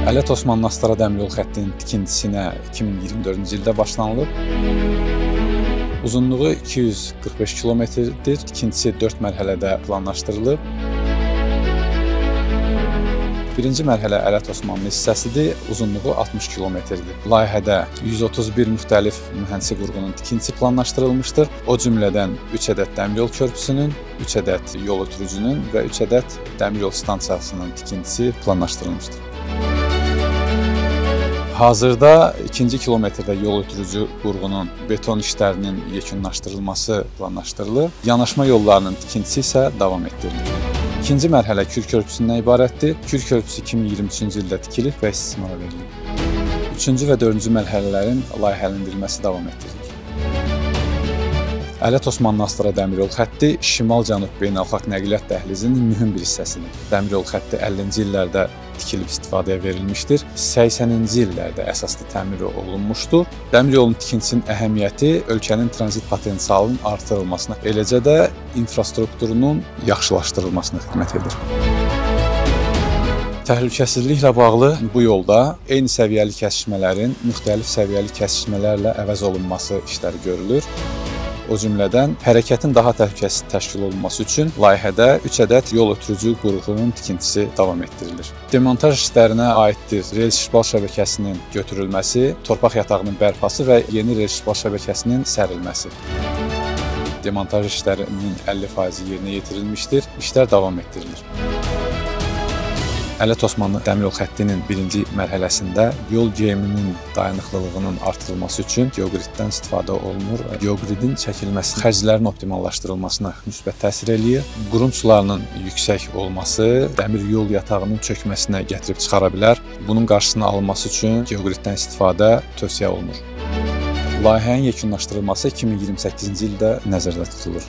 Ələt Osmanlı-Astara dəmiryol xəttinin tikintisinə 2024-cü ildə başlanılıb. Uzunluğu 245 kilometrdir, tikintisi 4 mərhələdə planlaşdırılıb. Birinci mərhələ Ələt Osmanlı hissəsidir, uzunluğu 60 kilometrdir. Layihədə 131 müxtəlif mühəndisi qurğunun tikintisi planlaşdırılmışdır. O cümlədən 3 ədəd dəmiryol körpüsünün, 3 ədəd yol ötürücünün və 3 ədəd dəmiryol stansiyasının tikintisi planlaşdırılmışdır. Hazırda 2-ci kilometrdə yol ötürücü qurğunun beton işlərinin yekunlaşdırılması planlaşdırılır. Yanaşma yollarının tikintisi isə davam etdirilir. İkinci mərhələ Kür körpüsündən ibarətdir. Kür körpüsü 2023-cü ildə tikilib və istismara verilib. Üçüncü və dördüncü mərhələlərin layihələndirilməsi davam etdirilir. Ələt Osmanlı-Astara dəmiryol xətti şimal-cənub beynəlxalq nəqliyyat dəhlizinin mühüm bir hissəsidir. Dəmiryol xətti 50-ci illərdə tikilib istifadəyə verilmişdir. 80-ci illərdə əsaslı təmir olunmuşdur. Dəmiryolun tikintisinin əhəmiyyəti ölkənin tranzit potensialının artırılmasına, eləcə də infrastrukturunun yaxşılaşdırılmasına xidmət edir. Təhlükəsizliklə bağlı bu yolda eyni səviyyəli kəsişmələrin müxtəlif səviyyəli kəsişmələrlə əvəz olunması işləri görülür. O cümlədən hərəkətin daha təhlükəsiz təşkil olunması üçün layihədə 3 ədəd yol ötürücü qurğunun tikintisi davam etdirilir. Demontaj işlərinə aiddir rels-şişbal şəbəkəsinin götürülməsi, torpaq yatağının bərpası və yeni rels-şişbal şəbəkəsinin sərilməsi. Demontaj işlərinin 50% yerinə yetirilmişdir, işlər davam etdirilir. Ələt Osmanlı dəmiryol xəttinin birinci mərhələsində yol geyiminin dayanıqlılığının artırılması üçün geoqriddən istifadə olunur. Geoqridin çəkilməsi xərclərin optimallaşdırılmasına müsbət təsir eləyir. Qurun sularının yüksək olması dəmir yol yatağının çökməsinə gətirib çıxara bilər. Bunun qarşısının alınması üçün geoqriddən istifadə tövsiyə olunur. Layihənin yekunlaşdırılması 2028-ci ildə nəzərdə tutulur.